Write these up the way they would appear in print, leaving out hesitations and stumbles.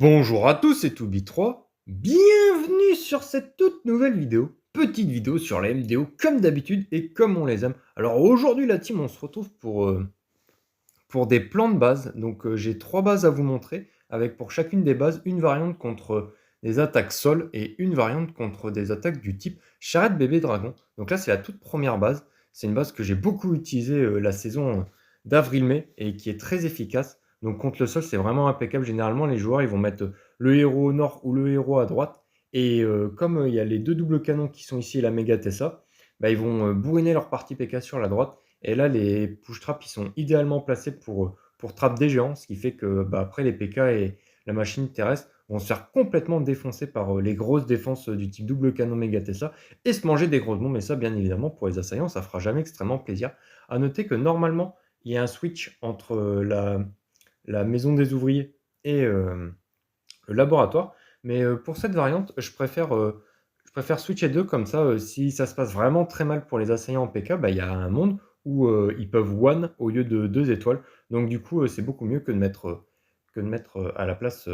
Bonjour à tous, c'est Toubi3. Bienvenue sur cette toute nouvelle vidéo. Petite vidéo sur les MDO comme d'habitude et comme on les aime. Alors aujourd'hui la team on se retrouve pour des plans de base. Donc j'ai 3 bases à vous montrer avec pour chacune des bases une variante contre des attaques sol et une variante contre des attaques du type charrette bébé dragon. Donc là c'est la toute première base. C'est une base que j'ai beaucoup utilisée la saison d'avril-mai et qui est très efficace. Donc contre le sol c'est vraiment impeccable. Généralement les joueurs ils vont mettre le héros au nord ou le héros à droite. Et comme il y a les deux doubles canons qui sont ici et la méga Tessa, bah, ils vont bourriner leur partie PK sur la droite. Et là, les push traps, ils sont idéalement placés pour trap des géants, ce qui fait que bah, après, les PK et la machine terrestre vont se faire complètement défoncer par les grosses défenses du type double canon méga Tesla et se manger des grosses bombes. Et ça, bien évidemment, pour les assaillants, ça fera jamais extrêmement plaisir. À noter que normalement, il y a un switch entre la maison des ouvriers et le laboratoire. Mais pour cette variante, je préfère switcher deux comme ça. Si ça se passe vraiment très mal pour les assaillants en PK, bah, il y a un monde où ils peuvent one au lieu de 2 étoiles. Donc du coup, c'est beaucoup mieux que de mettre à la place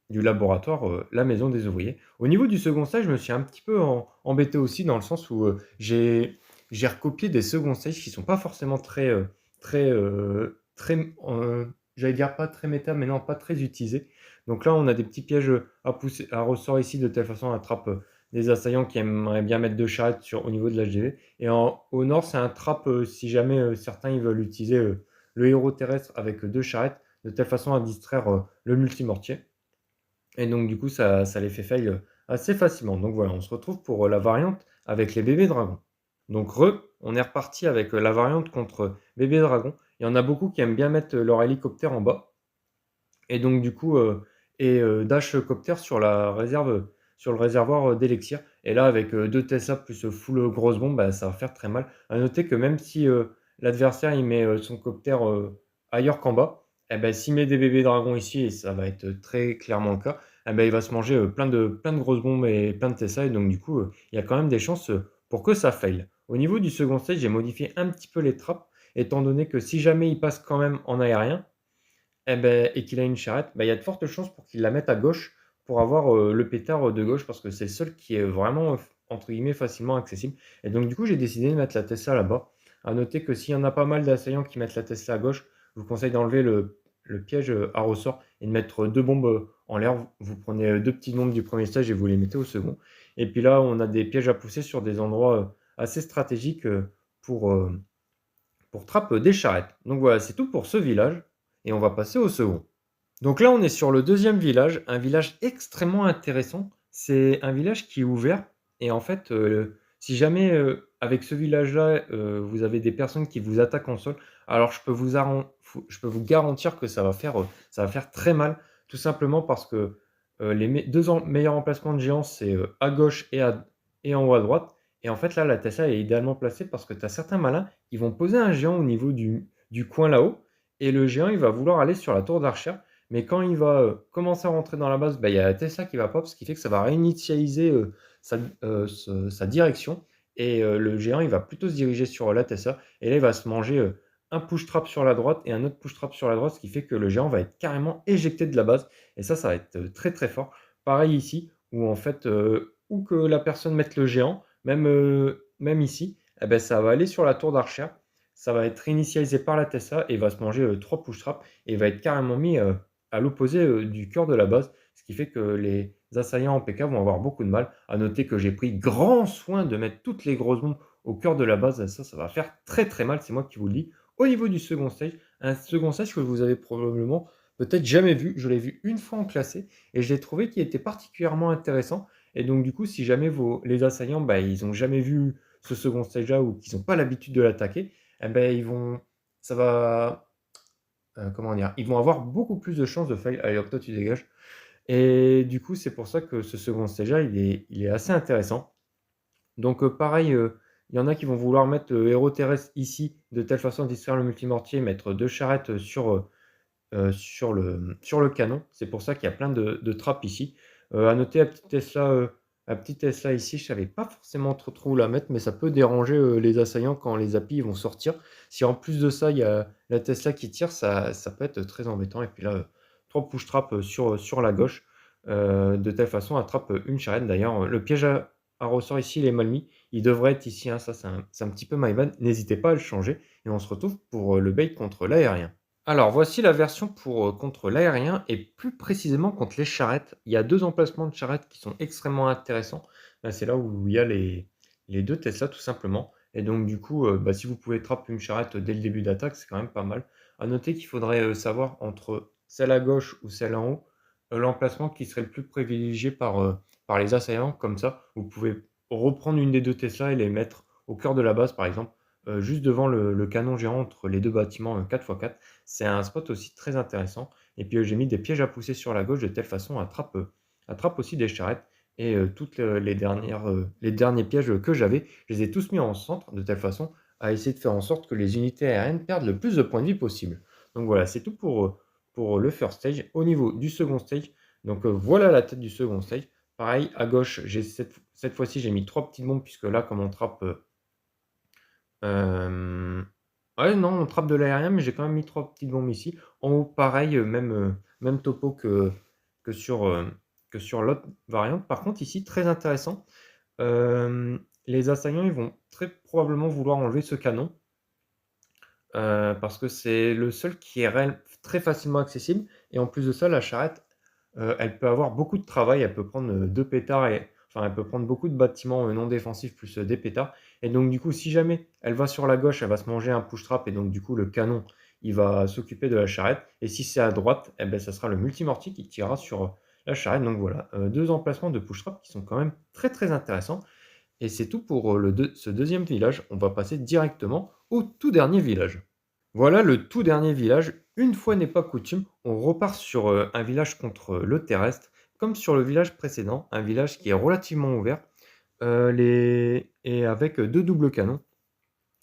du laboratoire la maison des ouvriers. Au niveau du second stage, je me suis un petit peu embêté aussi dans le sens où j'ai recopié des second stages qui sont pas forcément j'allais dire pas très méta, mais non, pas très utilisés. Donc là, on a des petits pièges à pousser, à ressort ici, de telle façon on attrape des assaillants qui aimeraient bien mettre deux charrettes au niveau de l'HDV. Et au nord, c'est un trap si jamais certains ils veulent utiliser le héros terrestre avec deux charrettes, de telle façon à distraire le multimortier. Et donc du coup, ça les fait fail assez facilement. Donc voilà, on se retrouve pour la variante avec les bébés dragons. Donc on est reparti avec la variante contre bébés dragons. Il y en a beaucoup qui aiment bien mettre leur hélicoptère en bas. Et donc du coup, dash copter sur la réserve, sur le réservoir d'élixir. Et là, avec deux Tesla plus full grosse bombe, bah, ça va faire très mal. À noter que même si l'adversaire il met son copter ailleurs qu'en bas, eh ben, s'il met des bébés dragons ici, et ça va être très clairement le cas, eh ben, il va se manger plein de grosses bombes et plein de Tesla. Et donc du coup, il y a quand même des chances pour que ça faille. Au niveau du second stage, j'ai modifié un petit peu les trappes, étant donné que si jamais il passe quand même en aérien, eh ben, et qu'il a une charrette, bah, il y a de fortes chances pour qu'il la mette à gauche pour avoir le pétard de gauche parce que c'est le seul qui est vraiment entre guillemets facilement accessible. Et donc du coup j'ai décidé de mettre la Tesla là-bas. À noter que s'il y en a pas mal d'assaillants qui mettent la Tesla à gauche, je vous conseille d'enlever le piège à ressort et de mettre deux bombes en l'air. Vous prenez deux petites bombes du premier stage et vous les mettez au second. Et puis là on a des pièges à pousser sur des endroits assez stratégiques pour, euh, pour trappe des charrettes. Donc voilà, c'est tout pour ce village. Et on va passer au second. Donc là, on est sur le deuxième village, un village extrêmement intéressant. C'est un village qui est ouvert. Et en fait, si jamais avec ce village-là, vous avez des personnes qui vous attaquent en sol, alors je peux vous garantir que ça va faire très mal. Tout simplement parce que les deux meilleurs emplacements de géants, c'est à gauche et en haut à droite. Et en fait, là, la Tesla est idéalement placée parce que tu as certains malins qui vont poser un géant au niveau du coin là-haut. Et le géant, il va vouloir aller sur la tour d'archère. Mais quand il va commencer à rentrer dans la base, bah, il y a la Tesla qui va pop, ce qui fait que ça va réinitialiser sa direction. Et le géant, il va plutôt se diriger sur la Tesla. Et là, il va se manger un push trap sur la droite et un autre push trap sur la droite, ce qui fait que le géant va être carrément éjecté de la base. Et ça va être très très fort. Pareil ici, où en fait, où que la personne mette le géant, même ici, eh ben, ça va aller sur la tour d'archère. Ça va être réinitialisé par la Tesla et va se manger 3 push traps et va être carrément mis à l'opposé du cœur de la base, ce qui fait que les assaillants en PK vont avoir beaucoup de mal. À noter que j'ai pris grand soin de mettre toutes les grosses bombes au cœur de la base, ça va faire très très mal, c'est moi qui vous le dis. Au niveau du second stage, un second stage que vous avez probablement peut-être jamais vu, je l'ai vu une fois en classé et je l'ai trouvé qui était particulièrement intéressant. Et donc du coup, si jamais les assaillants, bah, ils n'ont jamais vu ce second stage-là ou qu'ils n'ont pas l'habitude de l'attaquer, eh ben, ça va, comment dire, ils vont avoir beaucoup plus de chances de fail. Allez hop, toi tu dégages. Et du coup, c'est pour ça que ce second stage-là, il est assez intéressant. Donc pareil, il y en a qui vont vouloir mettre héros terrestre ici, de telle façon à distraire le multimortier, mettre deux charrettes sur le canon. C'est pour ça qu'il y a plein de trappes ici. À noter la petite Tesla ici, je ne savais pas forcément trop où la mettre, mais ça peut déranger les assaillants quand les applis vont sortir. Si en plus de ça, il y a la Tesla qui tire, ça peut être très embêtant. Et puis là, 3 push traps sur la gauche. de telle façon à trap une charrette. D'ailleurs, le piège à ressort ici, il est mal mis. Il devrait être ici, hein, ça c'est un petit peu my bad. N'hésitez pas à le changer et on se retrouve pour, le bait contre l'aérien. Alors voici la version pour, contre l'aérien et plus précisément contre les charrettes. Il y a 2 emplacements de charrettes qui sont extrêmement intéressants. Là, c'est là où il y a les 2 Tesla tout simplement et donc du coup, bah, si vous pouvez trap une charrette dès le début d'attaque, c'est quand même pas mal. À noter qu'il faudrait, savoir entre celle à gauche ou celle en haut, l'emplacement qui serait le plus privilégié par les assaillants. Comme ça, vous pouvez reprendre une des 2 Tesla et les mettre au cœur de la base par exemple, juste devant le canon géant entre les 2 bâtiments, 4x4. C'est un spot aussi très intéressant. Et puis j'ai mis des pièges à pousser sur la gauche de telle façon attrape aussi des charrettes. Et toutes les derniers pièges que j'avais, je les ai tous mis en centre de telle façon à essayer de faire en sorte que les unités aériennes perdent le plus de points de vie possible. Donc voilà, c'est tout pour le first stage. Au niveau du second stage, donc voilà la tête du second stage. Pareil, à gauche, cette fois-ci, j'ai mis 3 petites bombes puisque là, comme on trappe ouais, non, on trappe de l'aérien, mais j'ai quand même mis 3 petites bombes ici. En haut, pareil, même topo que sur, l'autre variante. Par contre, ici, très intéressant, les assaillants, ils vont très probablement vouloir enlever ce canon, parce que c'est le seul qui est très facilement accessible. Et en plus de ça, la charrette, elle peut avoir beaucoup de travail. Elle peut prendre 2 pétards enfin, elle peut prendre beaucoup de bâtiments non défensifs plus des pétards. Et donc, du coup, si jamais elle va sur la gauche, elle va se manger un push-trap. Et donc, du coup, le canon, il va s'occuper de la charrette. Et si c'est à droite, eh ben, ça sera le multimortier qui tirera sur la charrette. Donc, voilà, 2 emplacements de push-trap qui sont quand même très très intéressants. Et c'est tout pour ce deuxième village. On va passer directement au tout dernier village. Voilà le tout dernier village. Une fois n'est pas coutume, on repart sur un village contre le terrestre, comme sur le village précédent, un village qui est relativement ouvert et avec 2 doubles canons.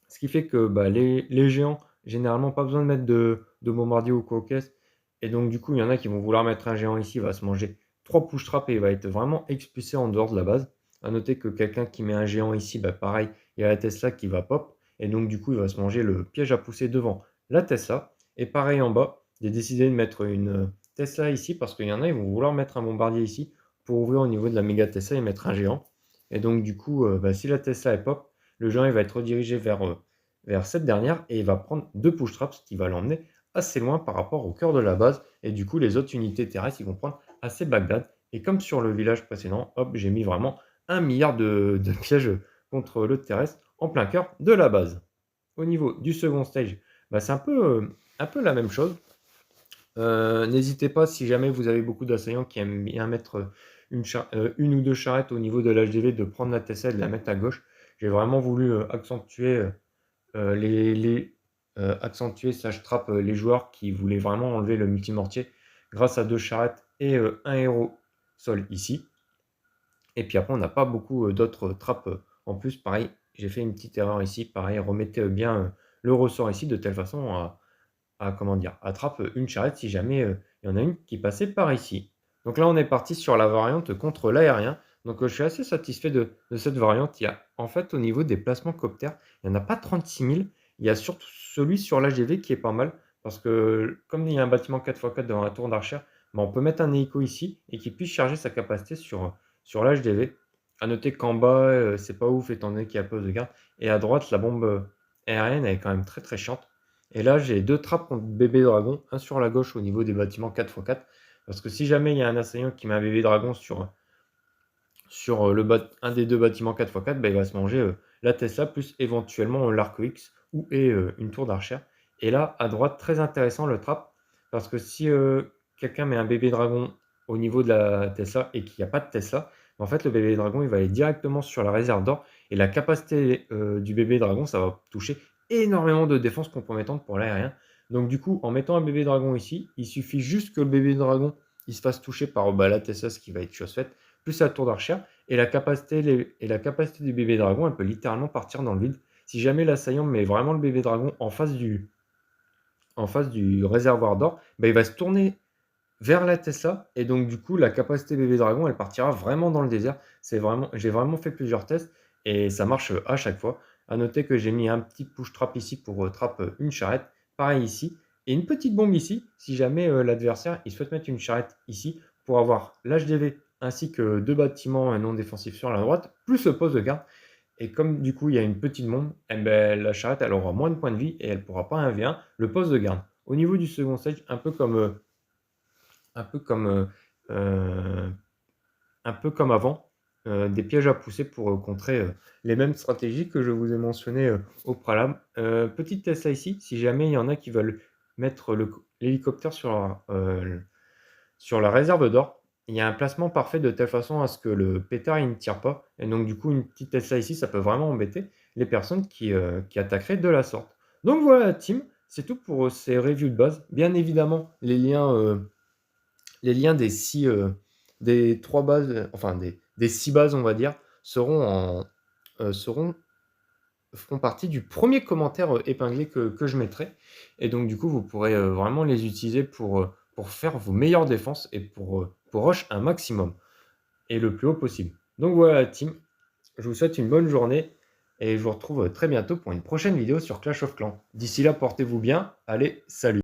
Ce qui fait que bah, les géants, généralement, pas besoin de mettre de bombardier ou quoi aux caisses. Et donc, du coup, il y en a qui vont vouloir mettre un géant ici, il va se manger 3 push traps et il va être vraiment expulsé en dehors de la base. À noter que quelqu'un qui met un géant ici, bah, pareil, il y a la Tesla qui va pop. Et donc, du coup, il va se manger le piège à pousser devant la Tesla. Et pareil en bas, j'ai décidé de mettre une Tesla ici parce qu'il y en a, ils vont vouloir mettre un bombardier ici pour ouvrir au niveau de la méga Tesla et mettre un géant. Et donc, du coup, bah, si la Tesla est pop, le géant il va être redirigé vers cette dernière et il va prendre 2 push traps, ce qui va l'emmener assez loin par rapport au cœur de la base. Et du coup, les autres unités terrestres, ils vont prendre assez Bagdad. Et comme sur le village précédent, hop, j'ai mis vraiment 1 milliard de pièges contre le terrestre en plein cœur de la base. Au niveau du second stage, bah, c'est un peu la même chose. N'hésitez pas, si jamais vous avez beaucoup d'assaillants qui aiment bien mettre une ou deux charrettes au niveau de l'HDV, de prendre la Tesla et de la mettre à gauche. J'ai vraiment voulu accentuer accentuer slash trap les joueurs qui voulaient vraiment enlever le multimortier grâce à 2 charrettes et un héros sol ici. Et puis après, on n'a pas beaucoup d'autres trappes en plus. Pareil, j'ai fait une petite erreur ici. Pareil, remettez bien le ressort ici de telle façon comment dire, attrape une charrette si jamais il y en a une qui passait par ici. Donc là, on est parti sur la variante contre l'aérien. Donc je suis assez satisfait de cette variante. Il y a en fait au niveau des placements coptères, il n'y en a pas 36 000. Il y a surtout celui sur l'AGV qui est pas mal. Parce que comme il y a un bâtiment 4x4 devant la tour d'archère, on peut mettre un hélico ici et qui puisse charger sa capacité sur l'HDV. A noter qu'en bas, c'est pas ouf étant donné qu'il y a peu de garde. Et à droite, la bombe aérienne elle est quand même très très chiante. Et là, j'ai 2 trappes contre bébé dragon, un sur la gauche au niveau des bâtiments 4x4. Parce que si jamais il y a un assaillant qui met un bébé dragon sur un des 2 bâtiments 4x4, bah, il va se manger la Tesla plus éventuellement l'arc X ou une tour d'archère. Et là, à droite, très intéressant le trap. Parce que si quelqu'un met un bébé dragon au niveau de la Tesla et qu'il n'y a pas de Tesla, en fait, le bébé dragon, il va aller directement sur la réserve d'or. Et la capacité du bébé dragon, ça va toucher énormément de défense compromettante pour l'aérien. Donc du coup, en mettant un bébé dragon ici, il suffit juste que le bébé dragon il se fasse toucher par la Tesla, ce qui va être chose faite, plus la tour d'archère. Et la capacité du bébé dragon, elle peut littéralement partir dans le vide. Si jamais l'assaillant met vraiment le bébé dragon en face du réservoir d'or, bah, il va se tourner vers la Tesla. Et donc, du coup, la capacité bébé dragon, elle partira vraiment dans le désert. J'ai vraiment fait plusieurs tests et ça marche à chaque fois. À noter que j'ai mis un petit push trap ici pour trap une charrette. Pareil ici. Et une petite bombe ici, si jamais l'adversaire il souhaite mettre une charrette ici pour avoir l'HDV ainsi que 2 bâtiments non défensifs sur la droite, plus le poste de garde. Et comme du coup il y a une petite bombe, eh ben, la charrette elle aura moins de points de vie et elle ne pourra pas 1v1 le poste de garde. Au niveau du second stage, un peu comme, euh, un peu comme avant, des pièges à pousser pour contrer les mêmes stratégies que je vous ai mentionnées au préalable. Petit test là ici, si jamais il y en a qui veulent mettre l'hélicoptère sur la réserve d'or, il y a un placement parfait de telle façon à ce que le pétard il ne tire pas. Et donc du coup, une petite Tesla ici, ça peut vraiment embêter les personnes qui attaqueraient de la sorte. Donc voilà, team, c'est tout pour ces reviews de base. Bien évidemment, les liens des 3 bases, enfin des 6 bases, on va dire, seront feront partie du premier commentaire épinglé que je mettrai. Et donc, du coup, vous pourrez vraiment les utiliser pour faire vos meilleures défenses et pour rush un maximum et le plus haut possible. Donc voilà, team, je vous souhaite une bonne journée et je vous retrouve très bientôt pour une prochaine vidéo sur Clash of Clans. D'ici là, portez-vous bien. Allez, salut!